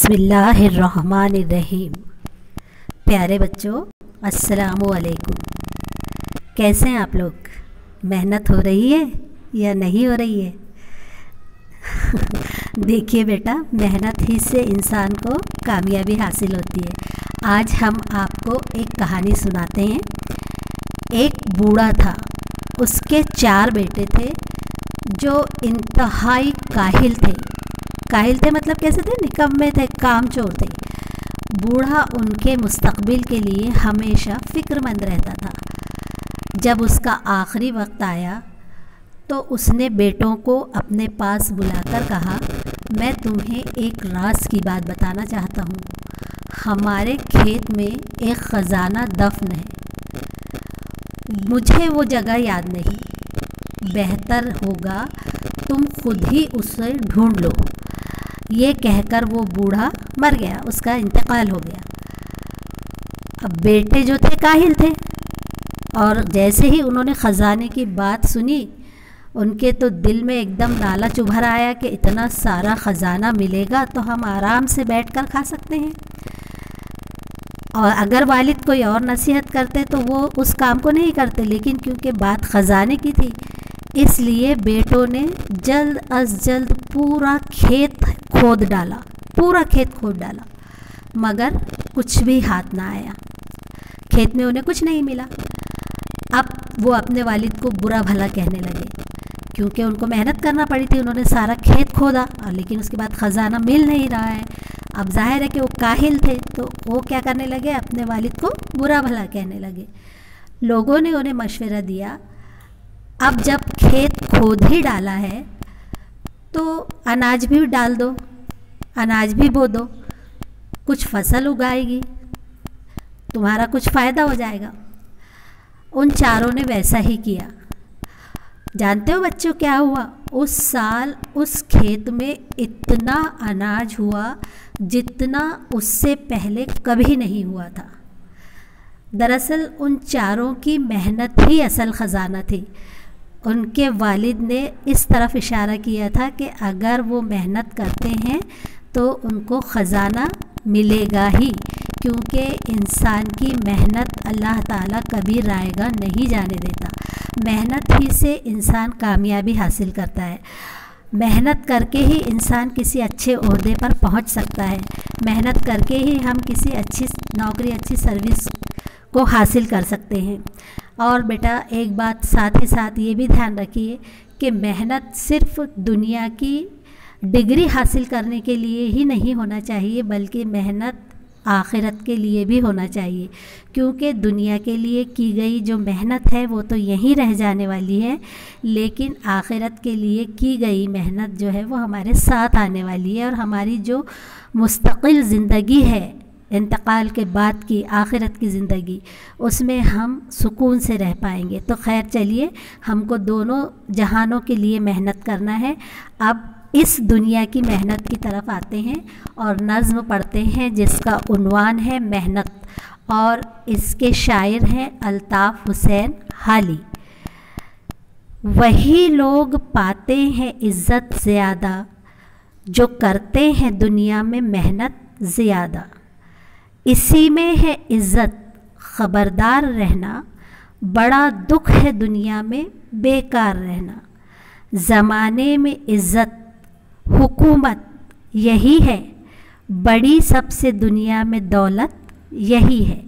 बिस्मिल्लाहिर्रहमानिर्रहीम। प्यारे बच्चों, अस्सलामु अलैकुम। कैसे हैं आप लोग? मेहनत हो रही है या नहीं हो रही है? देखिए बेटा, मेहनत ही से इंसान को कामयाबी हासिल होती है। आज हम आपको एक कहानी सुनाते हैं। एक बूढ़ा था, उसके 4 बेटे थे जो इंतहाई काहिल थे। काहिल थे मतलब कैसे थे? निकम्मे थे, कामचोर थे। बूढ़ा उनके मुस्तकबिल के लिए हमेशा फ़िक्रमंद रहता था। जब उसका आखिरी वक्त आया तो उसने बेटों को अपने पास बुलाकर कहा, मैं तुम्हें एक राज की बात बताना चाहता हूँ। हमारे खेत में एक ख़जाना दफन है। मुझे वो जगह याद नहीं। बेहतर होगा तुम खुद ही उसे ढूंढ लो। ये कहकर वो बूढ़ा मर गया, उसका इंतकाल हो गया। अब बेटे जो थे काहिल थे, और जैसे ही उन्होंने ख़जाने की बात सुनी, उनके तो दिल में एकदम लालच उभर आया कि इतना सारा ख़जाना मिलेगा तो हम आराम से बैठकर खा सकते हैं। और अगर वालिद कोई और नसीहत करते तो वो उस काम को नहीं करते, लेकिन क्योंकि बात ख़जाने की थी इसलिए बेटों ने जल्द अज जल्द पूरा खेत खोद डाला, मगर कुछ भी हाथ ना आया। खेत में उन्हें कुछ नहीं मिला। अब वो अपने वालिद को बुरा भला कहने लगे, क्योंकि उनको मेहनत करना पड़ी थी। उन्होंने सारा खेत खोदा और लेकिन उसके बाद ख़जाना मिल नहीं रहा है। अब जाहिर है कि वो काहिल थे, तो वो क्या करने लगे, अपने वालिद को बुरा भला कहने लगे। लोगों ने उन्हें मशवरा दिया, अब जब खेत खोद ही डाला है तो अनाज भी डाल दो, अनाज भी बो दो, कुछ फसल उगाएगी, तुम्हारा कुछ फ़ायदा हो जाएगा। उन चारों ने वैसा ही किया। जानते हो बच्चों क्या हुआ? उस साल उस खेत में इतना अनाज हुआ जितना उससे पहले कभी नहीं हुआ था। दरअसल उन चारों की मेहनत ही असल ख़जाना थी। उनके वालिद ने इस तरफ इशारा किया था कि अगर वो मेहनत करते हैं तो उनको ख़जाना मिलेगा ही, क्योंकि इंसान की मेहनत अल्लाह ताला कभी रायगा नहीं जाने देता। मेहनत ही से इंसान कामयाबी हासिल करता है। मेहनत करके ही इंसान किसी अच्छे ओहदे पर पहुंच सकता है। मेहनत करके ही हम किसी अच्छी नौकरी, अच्छी सर्विस को हासिल कर सकते हैं। और बेटा, एक बात साथ ही साथ ये भी ध्यान रखिए कि मेहनत सिर्फ दुनिया की डिग्री हासिल करने के लिए ही नहीं होना चाहिए, बल्कि मेहनत आखिरत के लिए भी होना चाहिए। क्योंकि दुनिया के लिए की गई जो मेहनत है वो तो यहीं रह जाने वाली है, लेकिन आखिरत के लिए की गई मेहनत जो है वो हमारे साथ आने वाली है। और हमारी जो मुस्तकिल ज़िंदगी है, इंतकाल के बाद की आखिरत की ज़िंदगी, उसमें हम सुकून से रह पाएंगे। तो खैर, चलिए, हमको दोनों जहानों के लिए मेहनत करना है। अब इस दुनिया की मेहनत की तरफ आते हैं और नज़्म पढ़ते हैं जिसका उन्वान है मेहनत, और इसके शायर हैं अल्ताफ़ हुसैन हाली। वही लोग पाते हैं इज़्ज़त ज़्यादा जो करते हैं दुनिया में मेहनत ज़्यादा। इसी में है इज़्ज़त, ख़बरदार रहना, बड़ा दुख है दुनिया में बेकार रहना। ज़माने में इज़्ज़त हुकूमत यही है, बड़ी सबसे दुनिया में दौलत यही है।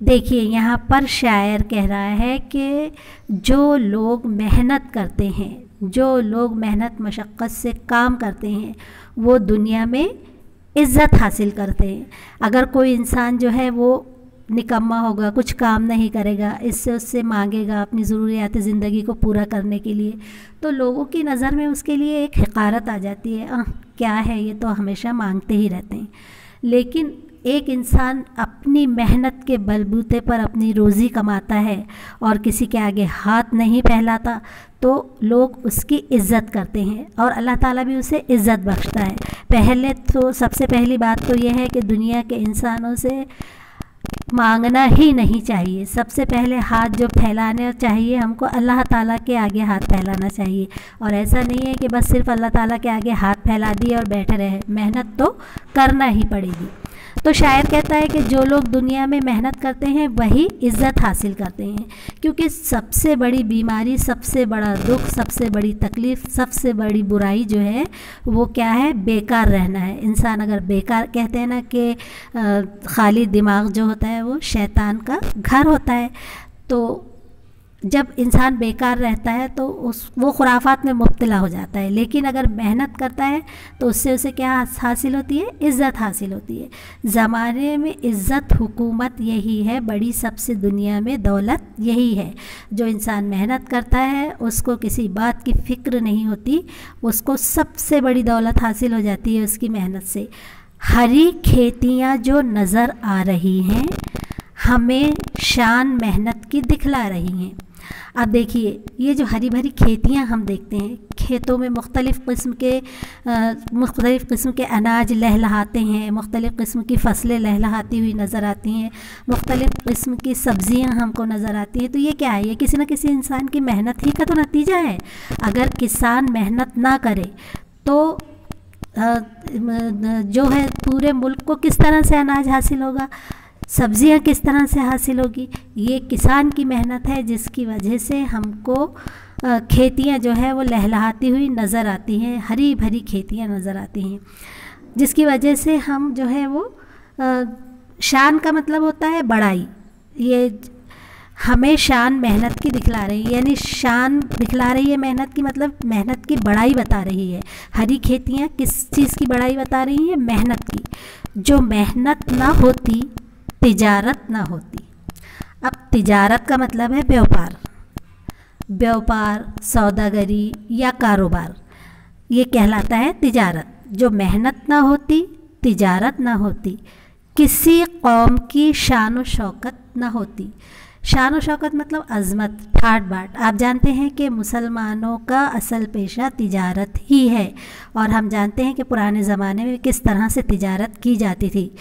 देखिए, यहाँ पर शायर कह रहा है कि जो लोग मेहनत करते हैं, जो लोग मेहनत मशक्क़त से काम करते हैं, वो दुनिया में इज़्ज़त हासिल करते हैं। अगर कोई इंसान जो है वो निकम्मा होगा, कुछ काम नहीं करेगा, इससे उससे मांगेगा अपनी ज़रूरियात ज़िंदगी को पूरा करने के लिए, तो लोगों की नज़र में उसके लिए एक हक़ारत आ जाती है। क्या है ये, तो हमेशा मांगते ही रहते हैं। लेकिन एक इंसान अपनी मेहनत के बलबूते पर अपनी रोज़ी कमाता है और किसी के आगे हाथ नहीं फैलाता, तो लोग उसकी इज़्ज़त करते हैं और अल्लाह ताला भी उसे इज़्ज़त बख्शता है। पहले तो सबसे पहली बात तो यह है कि दुनिया के इंसानों से मांगना ही नहीं चाहिए। सबसे पहले हाथ जो फैलाने चाहिए हमको, अल्लाह ताला के आगे हाथ फैलाना चाहिए। और ऐसा नहीं है कि बस सिर्फ अल्लाह ताला के आगे हाथ फैला दिए और बैठे रहे, मेहनत तो करना ही पड़ेगी। तो शायर कहता है कि जो लोग दुनिया में मेहनत करते हैं वही इज़्ज़त हासिल करते हैं, क्योंकि सबसे बड़ी बीमारी, सबसे बड़ा दुख, सबसे बड़ी तकलीफ़, सबसे बड़ी बुराई जो है वो क्या है? बेकार रहना है। इंसान अगर बेकार, कहते हैं ना कि खाली दिमाग जो होता है वो शैतान का घर होता है। तो जब इंसान बेकार रहता है तो वो खुराफात में मुब्तला हो जाता है। लेकिन अगर मेहनत करता है तो उससे उसे क्या हासिल होती है? इज़्ज़त हासिल होती है। ज़माने में इज़्ज़त, हुकूमत यही है, बड़ी सबसे दुनिया में दौलत यही है। जो इंसान मेहनत करता है उसको किसी बात की फ़िक्र नहीं होती, उसको सबसे बड़ी दौलत हासिल हो जाती है उसकी मेहनत से। हरी खेतियाँ जो नज़र आ रही हैं हमें शान मेहनत की दिखला रही हैं। अब देखिए, ये जो हरी भरी खेतियाँ हम देखते हैं, खेतों में मुख्तलिफ़ किस्म के अनाज लहलहाते हैं, मुख्तलिफ़ किस्म की फसलें लहलहाती हुई नज़र आती हैं, मुख्तलिफ़ किस्म की सब्ज़ियाँ हमको नज़र आती हैं। तो ये क्या है? ये किसी न किसी इंसान की मेहनत ही का तो नतीजा है। अगर किसान मेहनत ना करे तो जो है पूरे मुल्क को किस तरह से अनाज हासिल होगा, सब्ज़ियाँ किस तरह से हासिल होगी? ये किसान की मेहनत है जिसकी वजह से हमको खेतियाँ जो है वो लहलहाती हुई नज़र आती हैं, हरी भरी खेतियाँ नज़र आती हैं, जिसकी वजह से हम जो है वो शान का मतलब होता है बड़ाई। ये हमें शान मेहनत की दिखला रही है, यानी शान दिखला रही है मेहनत की, मतलब मेहनत की बड़ाई बता रही है। हरी खेतियाँ किस चीज़ की बड़ाई बता रही हैं? मेहनत की। जो मेहनत ना होती तिजारत ना होती। अब तिजारत का मतलब है व्यापार, व्यापार, सौदागरी या कारोबार, ये कहलाता है तिजारत। जो मेहनत ना होती, तिजारत ना होती, किसी कौम की शान व शौकत ना होती। शान व शौकत मतलब अज़मत, ठाट बाट। आप जानते हैं कि मुसलमानों का असल पेशा तिजारत ही है, और हम जानते हैं कि पुराने ज़माने में किस तरह से तिजारत की जाती थी।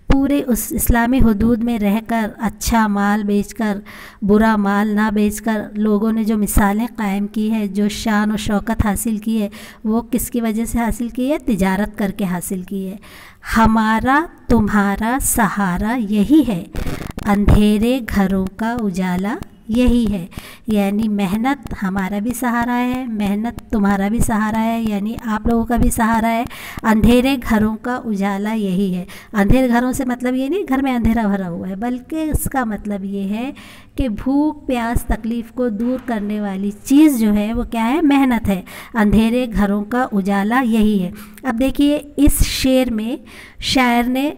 पूरे उस इस्लामी हुदूद में रहकर अच्छा माल बेचकर, बुरा माल ना बेचकर लोगों ने जो मिसालें कायम की है, जो शान और शौकत हासिल की है, वो किसकी वजह से हासिल की है? तिजारत करके हासिल की है। हमारा तुम्हारा सहारा यही है, अंधेरे घरों का उजाला यही है। यानी मेहनत हमारा भी सहारा है, मेहनत तुम्हारा भी सहारा है, यानी आप लोगों का भी सहारा है। अंधेरे घरों का उजाला यही है। अंधेरे घरों से मतलब ये नहीं घर में अंधेरा भरा हुआ है, बल्कि इसका मतलब ये है कि भूख प्यास तकलीफ़ को दूर करने वाली चीज़ जो है वो क्या है? मेहनत है। अंधेरे घरों का उजाला यही है। अब देखिए, इस शेर में शायर ने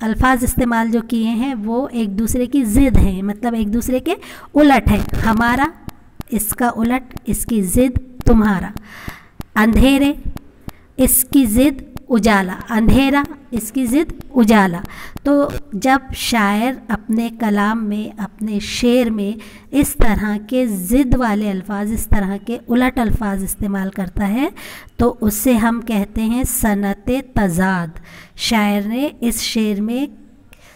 अल्फाज इस्तेमाल जो किए हैं वो एक दूसरे की ज़िद हैं, मतलब एक दूसरे के उलट हैं। हमारा, इसका उलट, इसकी ज़िद तुम्हारा। अंधेरे, इसकी ज़िद उजाला। अंधेरा, इसकी ज़िद उजाला। तो जब शायर अपने कलाम में, अपने शेर में इस तरह के ज़िद वाले अल्फाज, इस तरह के उलट अल्फाज इस्तेमाल करता है तो उससे हम कहते हैं सनत तज़ाद। शायर ने इस शेर में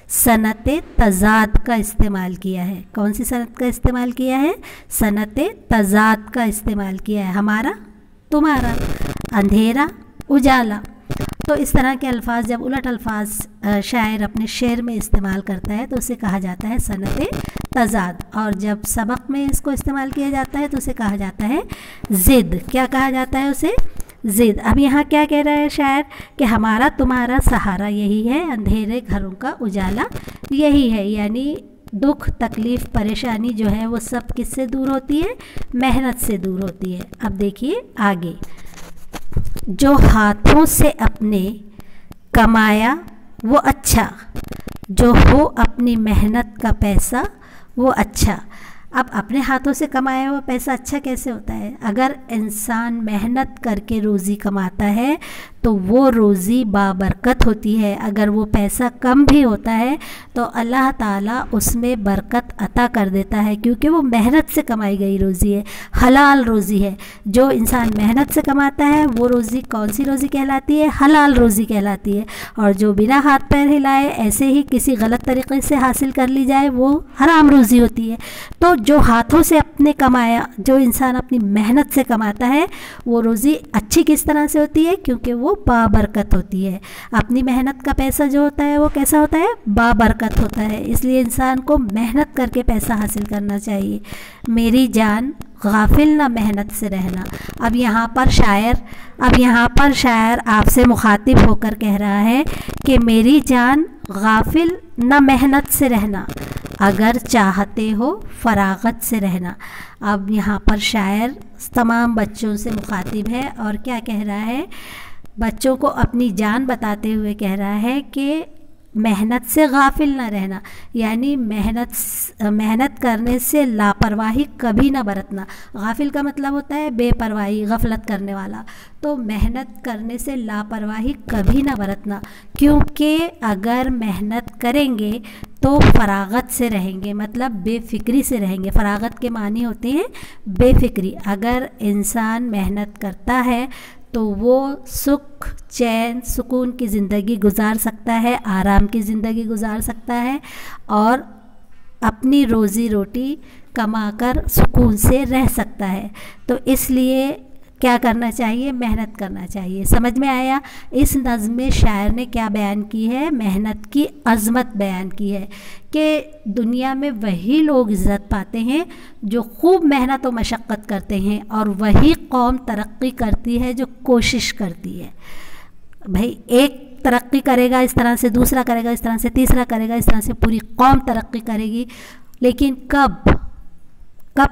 सनत तज़ाद का इस्तेमाल किया है। कौन सी सनत का इस्तेमाल किया है? सनत तज़ाद का इस्तेमाल किया है। हमारा, तुम्हारा, अंधेरा, उजाला। तो इस तरह के अल्फाज, जब उलट अल्फाज शायर अपने शेर में इस्तेमाल करता है तो उसे कहा जाता है सनत तज़ाद, और जब सबक में इसको इस्तेमाल किया जाता है तो उसे कहा जाता है ज़िद। क्या कहा जाता है उसे? ज़िद। अब यहाँ क्या कह रहा है शायर कि हमारा तुम्हारा सहारा यही है, अंधेरे घरों का उजाला यही है। यानी दुख, तकलीफ़, परेशानी जो है वो सब किससे दूर होती है? मेहनत से दूर होती है। अब देखिए आगे, जो हाथों से अपने कमाया वो अच्छा, जो हो अपनी मेहनत का पैसा वो अच्छा। अब अपने हाथों से कमाया हुआ पैसा अच्छा कैसे होता है? अगर इंसान मेहनत करके रोज़ी कमाता है तो वो रोज़ी बाबरकत होती है। अगर वो पैसा कम भी होता है तो अल्लाह ताला उसमें बरकत अता कर देता है, क्योंकि वो मेहनत से कमाई गई रोज़ी है, हलाल रोज़ी है। जो इंसान मेहनत से कमाता है वो रोज़ी कौन सी रोज़ी कहलाती है? हलाल रोज़ी कहलाती है। और जो बिना हाथ पैर हिलाए ऐसे ही किसी गलत तरीके से हासिल कर ली जाए वो हराम रोज़ी होती है। तो जो हाथों से अपने कमाया, जो इंसान अपनी मेहनत से कमाता है, वो रोज़ी अच्छी किस तरह से होती है? क्योंकि वो बाबरकत होती है। अपनी मेहनत का पैसा जो होता है वो कैसा होता है? बाबरकत होता है। इसलिए इंसान को मेहनत करके पैसा हासिल करना चाहिए। मेरी जान गाफिल ना मेहनत से रहना। अब यहाँ पर शायर आपसे मुखातिब होकर कह रहा है कि मेरी जान गाफिल ना मेहनत से रहना, अगर चाहते हो फरागत से रहना। अब यहाँ पर शायर तमाम बच्चों से मुखातिब है और क्या कह रहा है? बच्चों को अपनी जान बताते हुए कह रहा है कि मेहनत से गाफिल ना रहना, यानी मेहनत करने से लापरवाही कभी ना बरतना। गाफिल का मतलब होता है बेपरवाही, गफलत करने वाला। तो मेहनत करने से लापरवाही कभी ना बरतना, क्योंकि अगर मेहनत करेंगे तो फरागत से रहेंगे, मतलब बेफिक्री से रहेंगे। फरागत के मानी होते हैं बेफिक्री। अगर इंसान मेहनत करता है तो वो सुख, चैन, सुकून की ज़िंदगी गुजार सकता है, आराम की ज़िंदगी गुजार सकता है और अपनी रोज़ी रोटी कमाकर सुकून से रह सकता है। तो इसलिए क्या करना चाहिए? मेहनत करना चाहिए। समझ में आया? इस नज़्म में शायर ने क्या बयान की है? मेहनत की अज़मत बयान की है कि दुनिया में वही लोग इज़्ज़त पाते हैं जो खूब मेहनत और मशक्क़त करते हैं, और वही कौम तरक्की करती है जो कोशिश करती है। भाई एक तरक्की करेगा इस तरह से, दूसरा करेगा इस तरह से, तीसरा करेगा इस तरह से, पूरी कौम तरक्की करेगी। लेकिन कब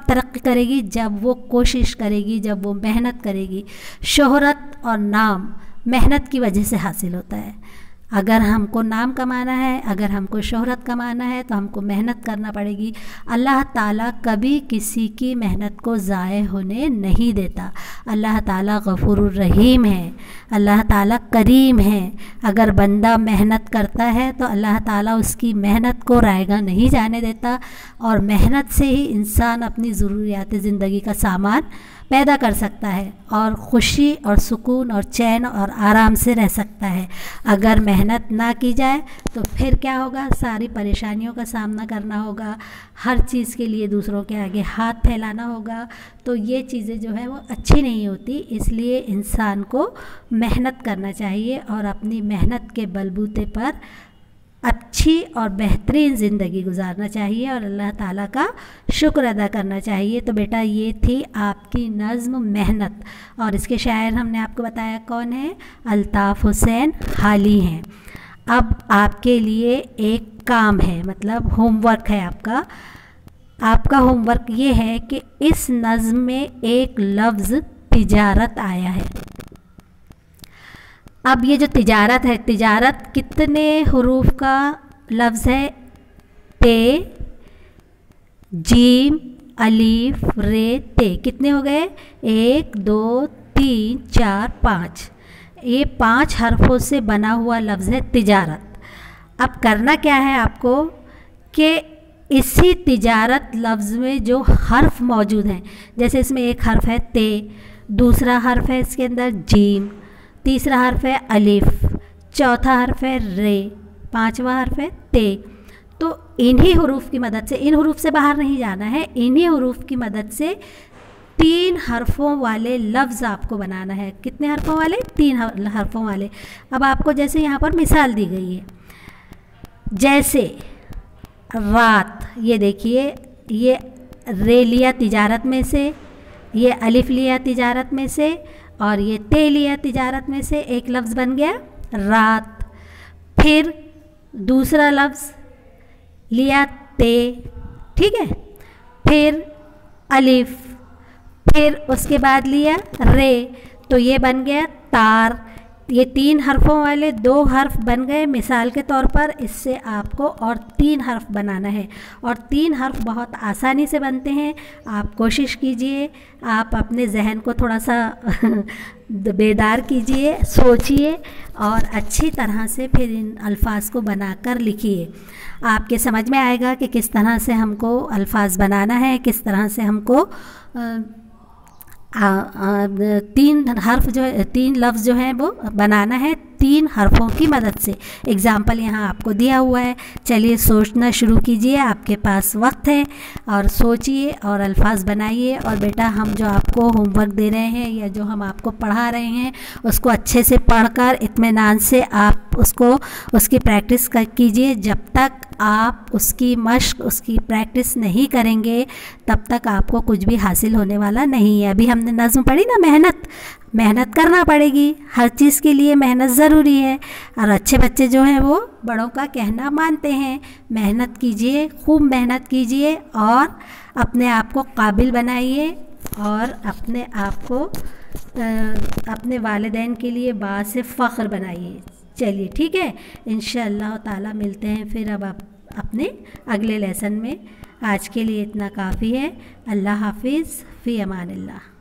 तरक्की करेगी? जब वो कोशिश करेगी, जब वो मेहनत करेगी। शोहरत और नाम मेहनत की वजह से हासिल होता है। अगर हमको नाम कमाना है, अगर हमको शोहरत कमाना है तो हमको मेहनत करना पड़ेगी। अल्लाह ताला कभी किसी की मेहनत को ज़ाये होने नहीं देता। अल्लाह ताला गफूरुर रहीम है, अल्लाह ताला करीम है। अगर बंदा मेहनत करता है तो अल्लाह ताला उसकी मेहनत को रायगा नहीं जाने देता, और मेहनत से ही इंसान अपनी ज़रूरियात ज़िंदगी का सामान पैदा कर सकता है और ख़ुशी और सुकून और चैन और आराम से रह सकता है। अगर मेहनत ना की जाए तो फिर क्या होगा? सारी परेशानियों का सामना करना होगा, हर चीज़ के लिए दूसरों के आगे हाथ फैलाना होगा। तो ये चीज़ें जो है वो अच्छी नहीं होती। इसलिए इंसान को मेहनत करना चाहिए और अपनी मेहनत के बलबूते पर अच्छी और बेहतरीन ज़िंदगी गुजारना चाहिए और अल्लाह ताला का शुक्र अदा करना चाहिए। तो बेटा ये थी आपकी नज़्म मेहनत, और इसके शायर हमने आपको बताया कौन है? अल्ताफ़ हुसैन हाली हैं। अब आपके लिए एक काम है, मतलब होमवर्क है आपका होमवर्क ये है कि इस नज़्म में एक लफ्ज़ तिजारत आया है। अब ये जो तिजारत है, तिजारत कितने हुरूफ का लफ्ज़ है? ते, जीम, अलीफ, रे, ते। कितने हो गए? 1 2 3 4 5। ये 5 हरफों से बना हुआ लफ्ज़ है तिजारत। अब करना क्या है आपको कि इसी तिजारत लफ्ज़ में जो हर्फ मौजूद हैं, जैसे इसमें एक हर्फ है ते, दूसरा हर्फ है इसके अंदर जीम, तीसरा हर्फ है अलिफ, चौथा हर्फ है रे, पांचवा हर्फ है ते। तो इन्हीं हुरूफ की मदद से, इन हुरूफ से बाहर नहीं जाना है, इन्हीं हुरूफ की मदद से 3 हरफों वाले लफ्ज़ आपको बनाना है। कितने हरफों वाले? 3 हरफों वाले। अब आपको जैसे यहाँ पर मिसाल दी गई है, जैसे रात, ये देखिए, ये रे लिया तिजारत में से, ये अलिफ लिया तिजारत में से, और ये ते लिया तिजारत में से, एक लफ्ज़ बन गया रात। फिर दूसरा लफ्ज़ लिया ते, ठीक है, फिर अलिफ, फिर उसके बाद लिया रे, तो ये बन गया तार। ये 3 हर्फ़ों वाले 2 हर्फ बन गए मिसाल के तौर पर। इससे आपको और 3 हर्फ बनाना है, और 3 हर्फ बहुत आसानी से बनते हैं। आप कोशिश कीजिए, आप अपने जहन को थोड़ा सा बेदार कीजिए, सोचिए और अच्छी तरह से फिर इन अल्फाज को बनाकर लिखिए। आपके समझ में आएगा कि किस तरह से हमको अल्फाज बनाना है, किस तरह से हमको 3 हर्फ जो 3 लफ्ज़ जो हैं वो बनाना है 3 हर्फ़ों की मदद से। एग्ज़ाम्पल यहाँ आपको दिया हुआ है। चलिए सोचना शुरू कीजिए, आपके पास वक्त है, और सोचिए और अल्फाज बनाइए। और बेटा, हम जो आपको होमवर्क दे रहे हैं या जो हम आपको पढ़ा रहे हैं उसको अच्छे से पढ़कर इत्मीनान से आप उसकी प्रैक्टिस कीजिए। जब तक आप उसकी मश्क, उसकी प्रैक्टिस नहीं करेंगे तब तक आपको कुछ भी हासिल होने वाला नहीं है। अभी हमने नज़्म पढ़ी ना, मेहनत करना पड़ेगी, हर चीज़ के लिए मेहनत ज़रूरी है। और अच्छे बच्चे जो हैं वो बड़ों का कहना मानते हैं। मेहनत कीजिए, खूब मेहनत कीजिए और अपने आप को काबिल बनाइए, और अपने आप को अपने वालिदैन के लिए बासे फ़ख्र बनाइए। चलिए ठीक है, इंशाअल्लाह ताला मिलते हैं फिर अब आप अपने अगले लेसन में। आज के लिए इतना काफ़ी है। अल्लाह हाफिज़, फ़ी अमानिल्लाह।